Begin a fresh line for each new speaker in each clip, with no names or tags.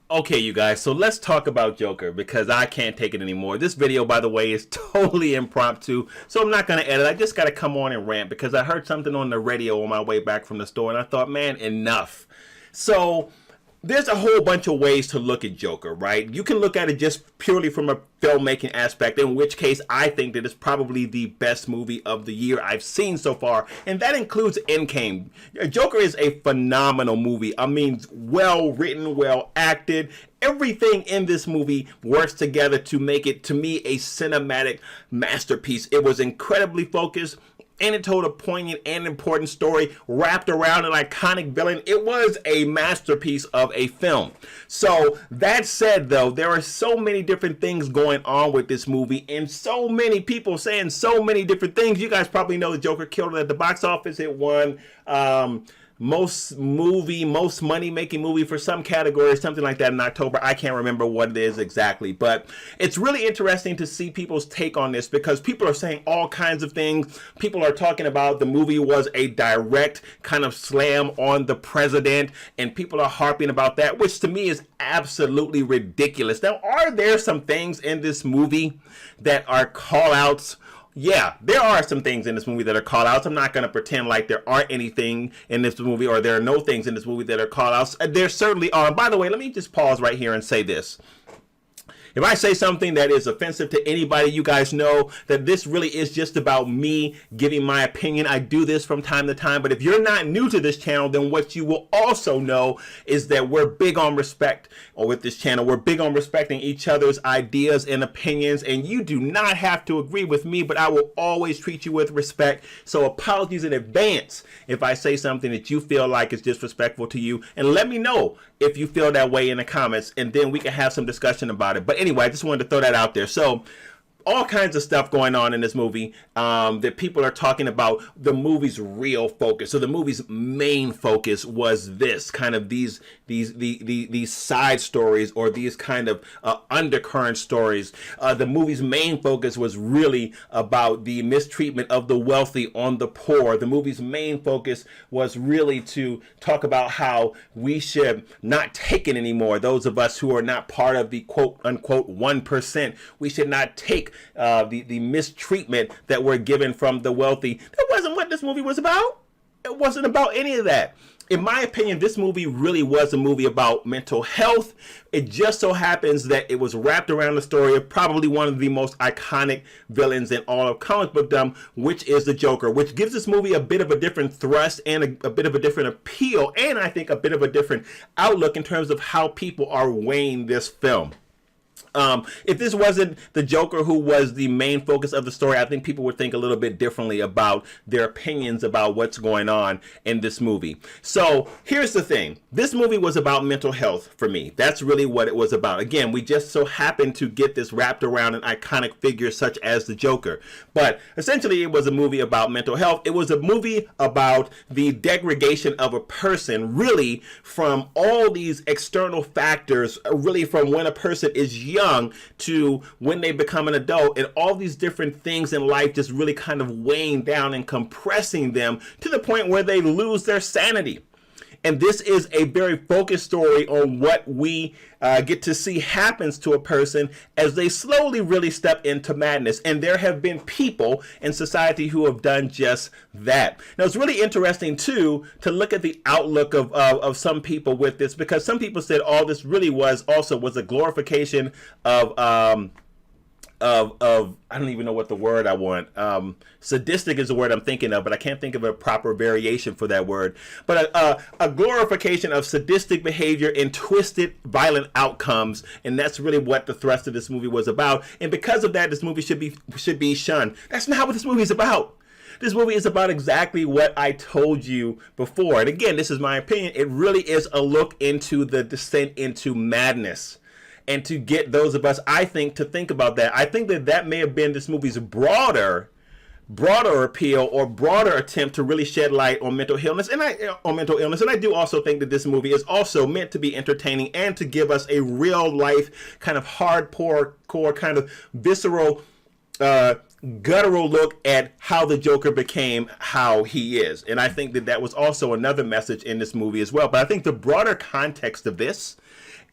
Okay, you guys, so let's talk about Joker because I can't take it anymore. This video, by the way, is totally impromptu, so I'm not going to edit. I just got to come on and rant because I heard something on the radio on my way back from the store, and I thought, man, enough. So there's a whole bunch of ways to look at Joker, right? You can look at it just purely from a filmmaking aspect, in which case I think that it's probably the best movie of the year I've seen so far, and that includes Endgame. Joker is a phenomenal movie. I mean, well written, well acted. Everything in this movie works together to make it, to me, a cinematic masterpiece. It was incredibly focused, and it told a poignant and important story wrapped around an iconic villain. It was a masterpiece of a film. So that said, though, there are so many different things going on with this movie and so many people saying so many different things. You guys probably know the Joker killed it at the box office. It won most money making movie for some category, something like that in October. I can't remember what it is exactly, but it's really interesting to see people's take on this because people are saying all kinds of things. People are talking about the movie was a direct kind of slam on the president, and people are harping about that, which to me is absolutely ridiculous. Now, are there some things in this movie that are call outs? Yeah, there are some things in this movie that are call outs. I'm not going to pretend like there aren't anything in this movie or there are no things in this movie that are call outs. There certainly are. And by the way, let me just pause right here and say this. If I say something that is offensive to anybody, you guys know that this really is just about me giving my opinion. I do this from time to time, but if you're not new to this channel, then what you will also know is that we're big on respect, or with this channel, we're big on respecting each other's ideas and opinions, and you do not have to agree with me, but I will always treat you with respect. So apologies in advance if I say something that you feel like is disrespectful to you, and let me know if you feel that way in the comments, and then we can have some discussion about it. But anyway, I just wanted to throw that out there. So all kinds of stuff going on in this movie that people are talking about the movie's real focus. So the movie's main focus was this kind of these side stories, or these kind of undercurrent stories. The movie's main focus was really about the mistreatment of the wealthy on the poor. The movie's main focus was really to talk about how we should not take it anymore. Those of us who are not part of the quote unquote 1%, we should not take the mistreatment that we're given from the wealthy. That wasn't what this movie was about. It wasn't about any of that. In my opinion, this movie really was a movie about mental health. It just so happens that it was wrapped around the story of probably one of the most iconic villains in all of comic bookdom, which is the Joker, which gives this movie a bit of a different thrust and a bit of a different appeal, and I think a bit of a different outlook in terms of how people are weighing this film. If this wasn't the Joker who was the main focus of the story, I think people would think a little bit differently about their opinions about what's going on in this movie. So here's the thing. This movie was about mental health for me. That's really what it was about. Again, we just so happened to get this wrapped around an iconic figure such as the Joker. But essentially, it was a movie about mental health. It was a movie about the degradation of a person, really from all these external factors, really from when a person is young to when they become an adult, and all these different things in life just really kind of weighing down and compressing them to the point where they lose their sanity. And this is a very focused story on what we get to see happens to a person as they slowly really step into madness. And there have been people in society who have done just that. Now, it's really interesting, too, to look at the outlook of some people with this, because some people said all this really was a glorification of I don't even know what the word I want. Sadistic is the word I'm thinking of, but I can't think of a proper variation for that word. But a glorification of sadistic behavior and twisted, violent outcomes, and that's really what the thrust of this movie was about. And because of that, this movie should be shunned. That's not what this movie is about. This movie is about exactly what I told you before. And again, this is my opinion. It really is a look into the descent into madness. And to get those of us, I think, to think about that. I think that may have been this movie's broader appeal or broader attempt to really shed light on mental illness. And I do also think that this movie is also meant to be entertaining and to give us a real life kind of hardcore kind of visceral guttural look at how the Joker became how he is. And I think that was also another message in this movie as well. But I think the broader context of this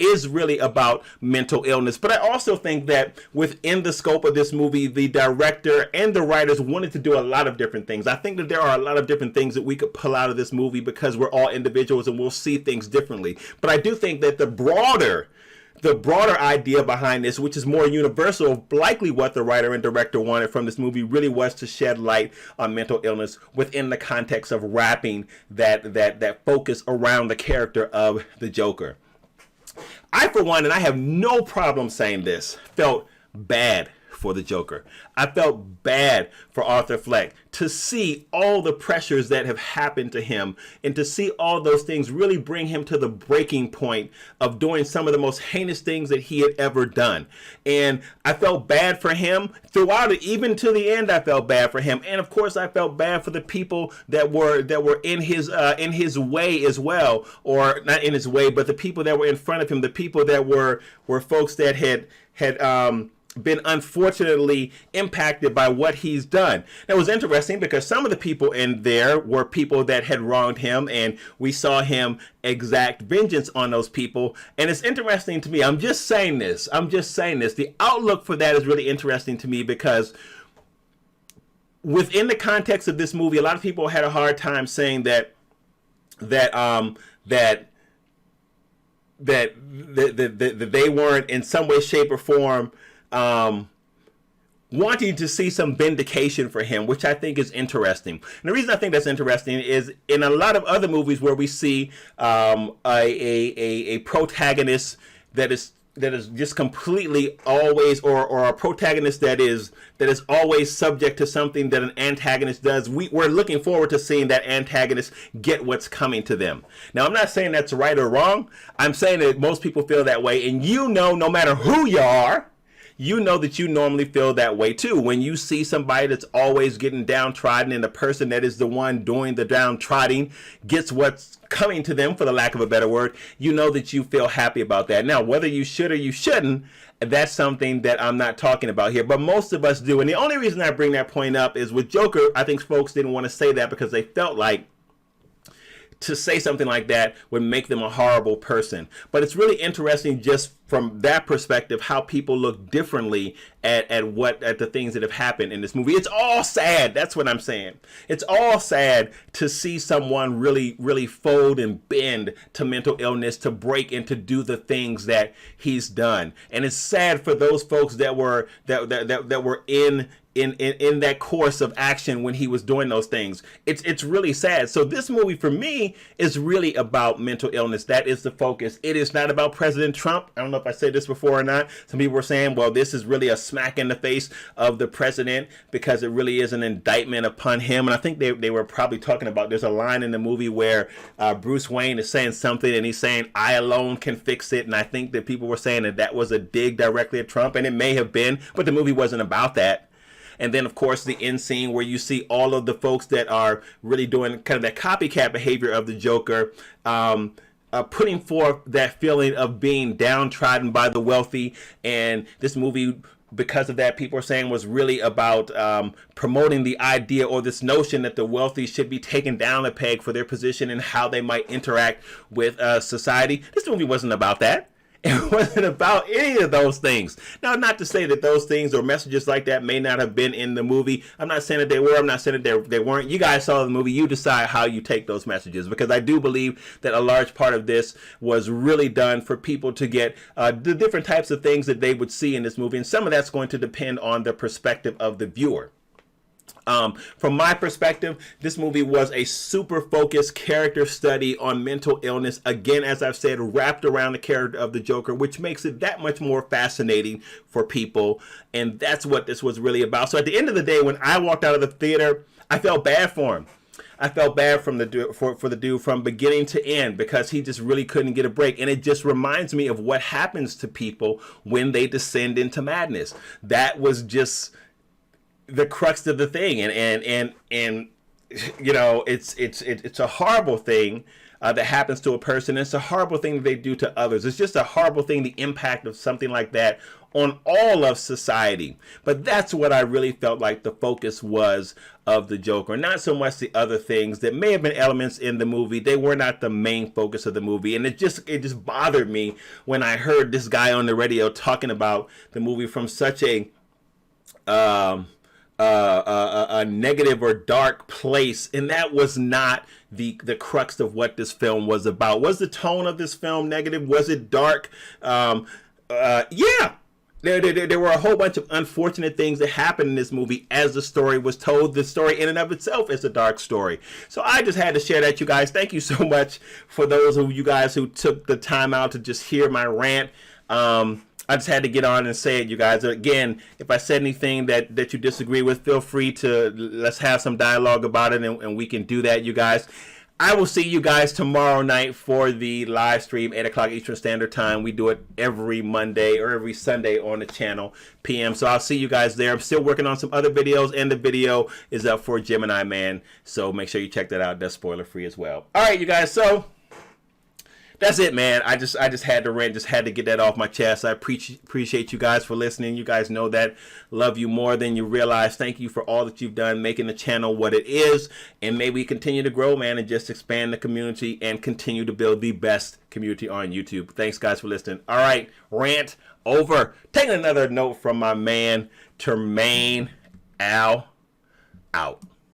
is really about mental illness. But I also think that within the scope of this movie, the director and the writers wanted to do a lot of different things. I think that there are a lot of different things that we could pull out of this movie because we're all individuals and we'll see things differently. But I do think that the broader idea behind this, which is more universal, likely what the writer and director wanted from this movie, really was to shed light on mental illness within the context of wrapping that focus around the character of the Joker. I, for one, and I have no problem saying this, felt bad for the Joker. I felt bad for Arthur Fleck to see all the pressures that have happened to him and to see all those things really bring him to the breaking point of doing some of the most heinous things that he had ever done. And I felt bad for him throughout it, even to the end. I felt bad for him, and of course I felt bad for the people that were in his way as well, or not in his way, but the people that were in front of him, the people that were folks that had been unfortunately impacted by what he's done. It was interesting because some of the people in there were people that had wronged him, and we saw him exact vengeance on those people. And it's interesting to me. I'm just saying this. The outlook for that is really interesting to me because within the context of this movie, a lot of people had a hard time saying that they weren't in some way, shape, or form wanting to see some vindication for him, which I think is interesting. And the reason I think that's interesting is in a lot of other movies where we see a protagonist that is just completely always, or a protagonist that is always subject to something that an antagonist does, we're looking forward to seeing that antagonist get what's coming to them. Now, I'm not saying that's right or wrong. I'm saying that most people feel that way, and no matter who you are, you know that you normally feel that way too. When you see somebody that's always getting downtrodden and the person that is the one doing the downtrodden gets what's coming to them, for the lack of a better word, you know that you feel happy about that. Now, whether you should or you shouldn't, that's something that I'm not talking about here, but most of us do. And the only reason I bring that point up is with Joker, I think folks didn't want to say that because they felt like to say something like that would make them a horrible person. But it's really interesting just from that perspective how people look differently at the things that have happened in this movie. It's all sad. That's what I'm saying. It's all sad to see someone really, really fold and bend to mental illness, to break and to do the things that he's done. And it's sad for those folks that were in that course of action when he was doing those things. It's really sad. So this movie for me is really about mental illness. That is the focus. It is not about President Trump. I don't know if I said this before or not. Some people were saying, well, this is really a smack in the face of the president because it really is an indictment upon him. And I think they were probably talking about, there's a line in the movie where Bruce Wayne is saying something and he's saying, I alone can fix it. And I think that people were saying that was a dig directly at Trump, and it may have been, but the movie wasn't about that. And then, of course, the end scene where you see all of the folks that are really doing kind of that copycat behavior of the Joker, putting forth that feeling of being downtrodden by the wealthy. And this movie, because of that, people are saying was really about promoting the idea or this notion that the wealthy should be taken down a peg for their position and how they might interact with society. This movie wasn't about that. It wasn't about any of those things. Now, not to say that those things or messages like that may not have been in the movie. I'm not saying that they were. I'm not saying that they weren't. You guys saw the movie. You decide how you take those messages, because I do believe that a large part of this was really done for people to get the different types of things that they would see in this movie. And some of that's going to depend on the perspective of the viewer. From my perspective, this movie was a super focused character study on mental illness. Again, as I've said, wrapped around the character of the Joker, which makes it that much more fascinating for people. And that's what this was really about. So at the end of the day, when I walked out of the theater, I felt bad for him. I felt bad for the dude from beginning to end, because he just really couldn't get a break. And it just reminds me of what happens to people when they descend into madness. That was just the crux of the thing, and you know, it's a horrible thing, that happens to a person. It's a horrible thing that they do to others. It's just a horrible thing, the impact of something like that on all of society. But that's what I really felt like the focus was of the Joker. Not so much the other things that may have been elements in the movie. They were not the main focus of the movie. And it just bothered me when I heard this guy on the radio talking about the movie from such a negative or dark place, and that was not the crux of what this film was about. Was the tone of this film negative? Was it dark? Yeah. There were a whole bunch of unfortunate things that happened in this movie as the story was told. The story in and of itself is a dark story. So I just had to share that, you guys. Thank you so much for those of you guys who took the time out to just hear my rant. I just had to get on and say it, you guys. Again, if I said anything that you disagree with, feel free to, let's have some dialogue about it, and we can do that, you guys. I will see you guys tomorrow night for the live stream, 8 o'clock Eastern Standard Time. We do it every Monday or every Sunday on the channel, PM. So I'll see you guys there. I'm still working on some other videos, and the video is up for Gemini Man. So make sure you check that out. That's spoiler free as well. All right, you guys. So that's it, man. I just had to rant, just had to get that off my chest. I appreciate you guys for listening. You guys know that. Love you more than you realize. Thank you for all that you've done, making the channel what it is. And may we continue to grow, man, and just expand the community and continue to build the best community on YouTube. Thanks, guys, for listening. All right, rant over. Taking another note from my man, Termaine Al, out.